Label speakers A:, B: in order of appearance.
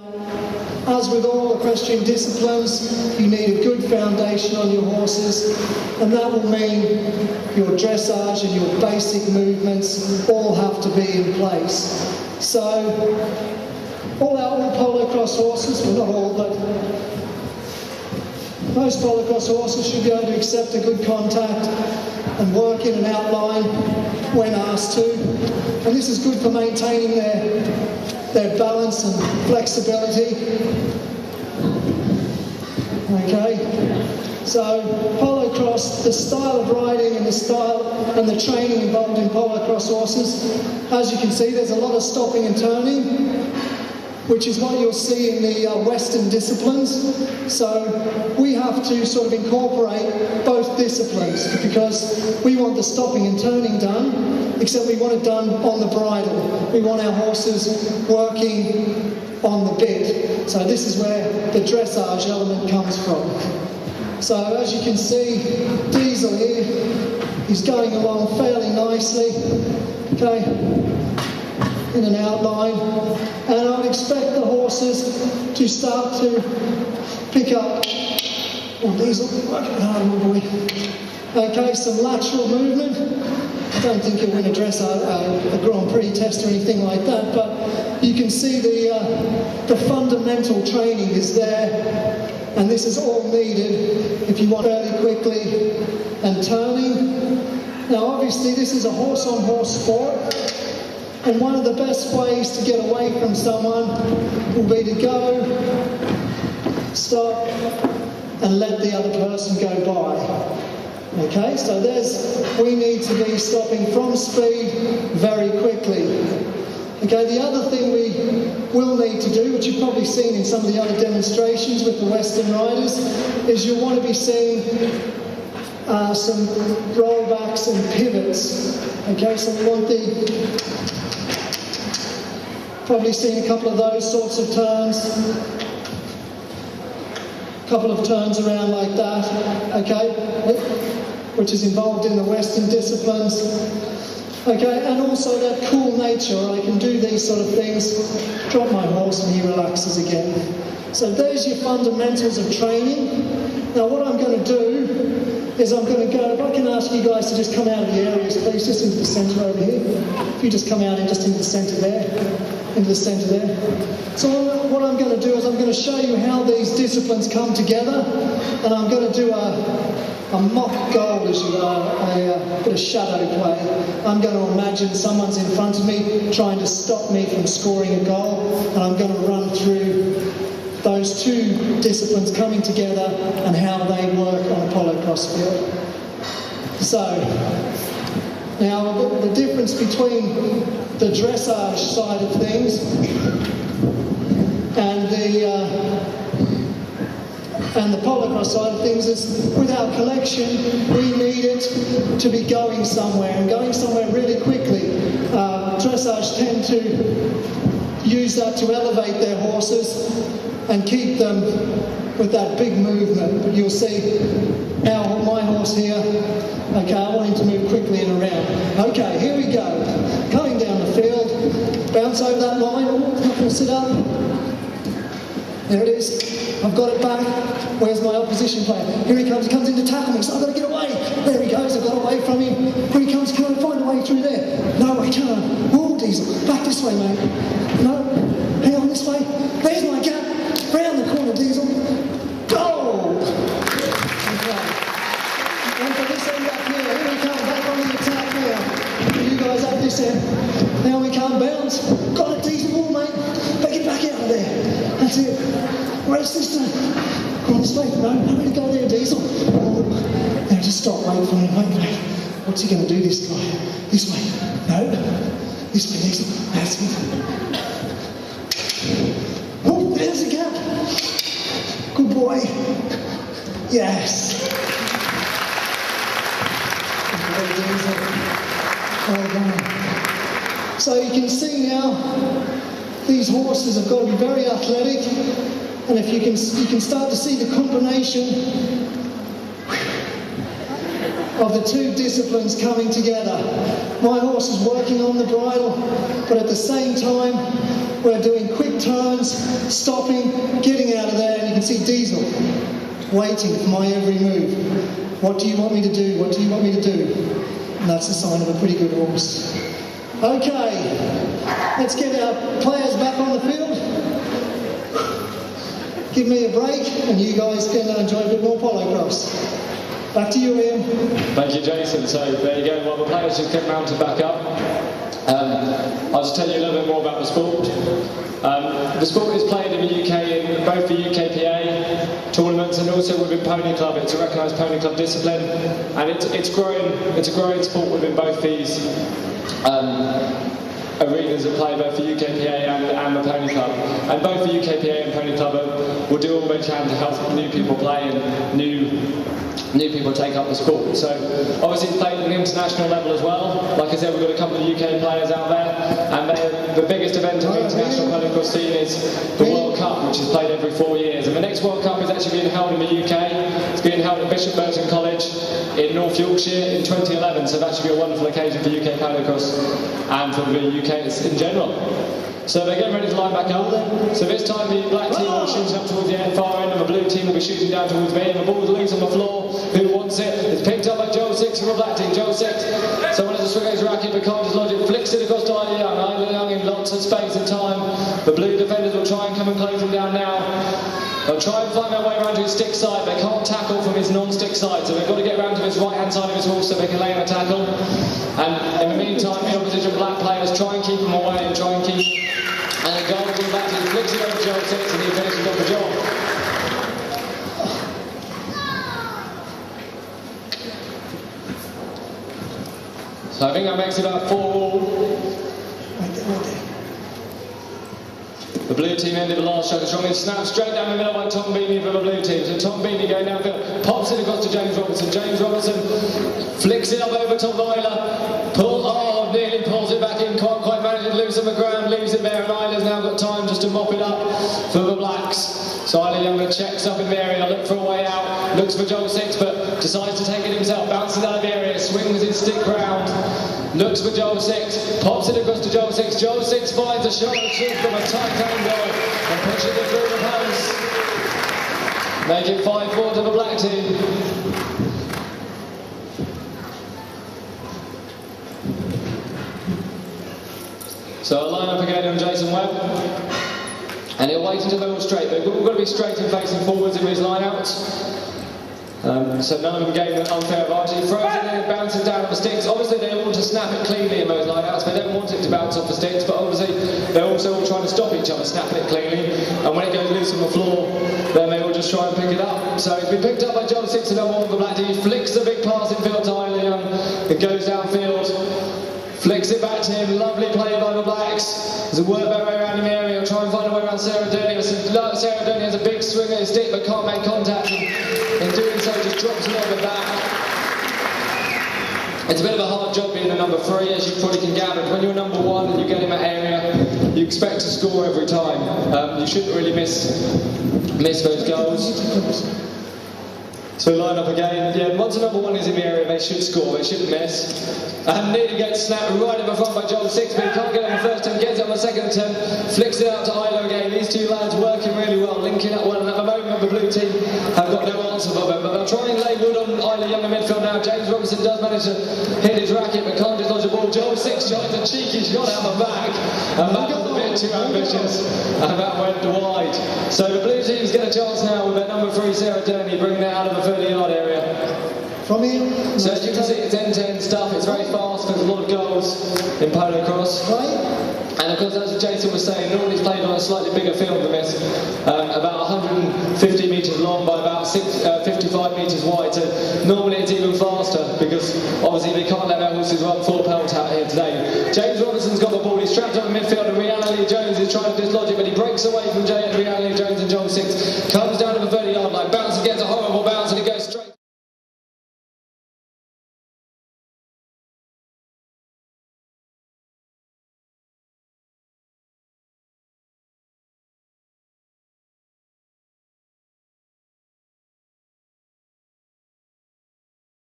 A: As with all equestrian disciplines, you need a good foundation on your horses, and that will mean your dressage and your basic movements all have to be in place. So, all polocrosse horses, well not all, but most polocrosse horses should be able to accept a good contact and work in an outline when asked to, and this is good for maintaining their balance and flexibility. Okay, so polocrosse, the style of riding and the style and the training involved in polocrosse horses, as you can see, there's a lot of stopping and turning, which is what you'll see in the Western disciplines. So we have to sort of incorporate both disciplines because we want the stopping and turning done, except we want it done on the bridle. We want our horses working on the bit. So this is where the dressage element comes from. So as you can see, Diesel here, he's going along fairly nicely, okay, in an outline, and I would expect the horses to start to pick up. Oh, Diesel, working hard, my boy. Okay, some lateral movement. I don't think you'll win a Grand Prix test or anything like that, but you can see the fundamental training is there, and this is all needed if you want fairly quickly and turning. Now, obviously, this is a horse-on-horse sport, and one of the best ways to get away from someone will be to go, stop, and let the other person go by. Okay, so we need to be stopping from speed very quickly. Okay, the other thing we will need to do, which you've probably seen in some of the other demonstrations with the Western riders, is you'll want to be seeing some rollbacks and pivots. Okay, so we want probably seen a couple of those sorts of turns. A couple of turns around like that, okay, which is involved in the Western disciplines. Okay, and also that cool nature, I can do these sort of things, drop my horse and he relaxes again. So there's your fundamentals of training. Now what I'm going to do is I'm going to go, if I can ask you guys to just come out of the areas, please, just into the centre over here. If you just come out and just into the centre there, into the centre there. So what I'm going to do is I'm going to show you how these disciplines come together, and I'm going to do a mock goal, as you are, a bit of shadow play. I'm going to imagine someone's in front of me trying to stop me from scoring a goal, and I'm going to run through those two disciplines coming together and how they work on a polocrosse field. So, now the difference between the dressage side of things and the polocrosse side of things is, with our collection, we need it to be going somewhere, and going somewhere really quickly. Dressage tend to use that to elevate their horses and keep them with that big movement. But you'll see now my horse here, okay, I want him to move quickly and around. Okay, here we go. Coming down the field, bounce over that line, not going to sit up. There it is. I've got it back. Where's my opposition player? Here he comes in to tackle me, so I've got to get away. There he goes, I've got away from him. Here he comes, can I find a way through there? No, I can't. Oh, Diesel, back this way, mate. No, hang on this way. There's my gap. Round the corner, Diesel. Goal! Okay. And for this end up here, we come back on the attack now. You guys up this end. Now we can't bounce. Got it, Diesel, ball, mate. Get back out of there. That's it. Where's this time? Go on this way. No, nowhere to go there, Diesel. Oh. Now just stop, wait for him, wait. What's he going to do, this guy? This way. No. This way, Diesel. That's it. Oh, there's a gap. Good boy. Yes. Well done. So you can see now, these horses have got to be very athletic, and if you can start to see the combination of the two disciplines coming together. My horse is working on the bridle, but at the same time, we're doing quick turns, stopping, getting out of there, and you can see Diesel waiting for my every move. What do you want me to do? What do you want me to do? And that's a sign of a pretty good horse. Okay, let's get our players back on the field. Give me a break, and you guys can enjoy a bit more polocrosse. Back to you, Ian.
B: Thank you, Jason. So there you go. While the players just get mounted back up, I'll just tell you a little bit more about the sport. The sport is played in the UK in both the UKPA tournaments and also within Pony Club. It's a recognised Pony Club discipline, and it's growing. It's a growing sport within both these arenas that play both the UKPA and the Pony Club. And both the UKPA and Pony Club will do all they can to help new people play and new people take up the sport. So obviously it's played at an international level as well. Like I said, we've got a couple of UK players out there, and the biggest event on the international polocrosse scene is the World Cup, which is played every 4 years. And the next World Cup is actually being held in the UK. It's being held at Bishop Burton College in North Yorkshire in 2011. So that should be a wonderful occasion for UK polocrosse and for the UK in general. So they're getting ready to line back up. So this time the black team will be shooting up towards the far end, and the blue team will be shooting down towards me, and the ball's loose on the floor. Who wants it? It's picked up by Joel 6 from the black team. Joel 6. Someone has a swing his racket, but can't dislodge it. Flicks it across to Isla Young. Isla Young in lots of space and time. The blue defenders will try and come and close him down now. They'll try and find their way around to his stick side. They can't tackle from his non-stick side, so they've got to get around to his right-hand side of his horse so they can lay in a tackle. And in the meantime, the opposition black players try and keep him away and try and keep. And the goal will back to him, flicks it over to Joel 6, and he finishes off the job. So I think that makes it about 4 all. The blue team ended the last shot strongly. Snapped straight down the middle by Tom Beanie for the blue team. So Tom Beanie going downfield, pops it across to James Robertson. James Robertson flicks it up over top of Isla. Nearly pulls it back in, can't quite manage it loose on the ground, leaves it there, and Isla's now got time just to mop it up for the blacks. So Isla Younger checks up in the area, looks for a way out, looks for Joel 6, but decides to take it himself, bounces out of the area, swings his stick round, looks for Joel 6, pops it across to Joel 6, Joel 6 finds a shot and shoots from a tight angle and pushes it through the post. Make it 5-4 to the black team. So I'll line up again on Jason Webb, and he'll wait until they're all straight. They've all got to be straight and facing forwards in these line-outs. So none of them gain an unfair advantage. He throws it in, bounces down on the sticks. Obviously they want to snap it cleanly in those line-outs. They don't want it to bounce off the sticks, but obviously they're also all trying to stop each other snapping it cleanly. And when it goes loose on the floor, then they will just try and pick it up. So it's been picked up by Joel 6 and number 1 for the black team. He flicks the big pass in field to Isla Young. It goes downfield. Flicks it back to him, lovely play by the blacks. As they work their way around in the area, he'll try and find a way around Sarah Durney. Sarah Durney has a big swing at his stick but can't make contact, and in doing so just drops it over back. It's a bit of a hard job being a number 3, as you probably can gather. When you're number 1 and you get in that area, you expect to score every time. You shouldn't really miss those goals. So line up again. Yeah, once a number 1 is in the area, they should score, they shouldn't miss. And nearly gets snapped right in the front by Joel 6, but he can't get on the first turn, gets it on the second turn, flicks it out to Isla again. These two lads working really well, linking up well, and at the moment the blue team have got no answer for them, but they'll try and lay wood on Isla Young in midfield now. James Robinson does manage to hit his racket, but can't dislodge the ball. Joel 6 tries a cheeky shot out the back, and that was a bit too ambitious, and that went wide. So the blue teams get a chance now with their number 3, Sarah Durney, bringing it out of the 30-yard area.
A: From here.
B: So as you can see, it's end-to-end stuff. It's very fast. There's a lot of goals in polocrosse.
A: Right.
B: And of course, as Jason was saying, normally it's played on a slightly bigger field than this, about 150 metres long by about 55 metres wide. So normally it's even faster because obviously they can't let their horses run full pelt out here today. James Robinson's got the ball. He's trapped on the midfield, and Reality Jones is trying to dislodge it, but he breaks away from Reality Jones, and John 6 comes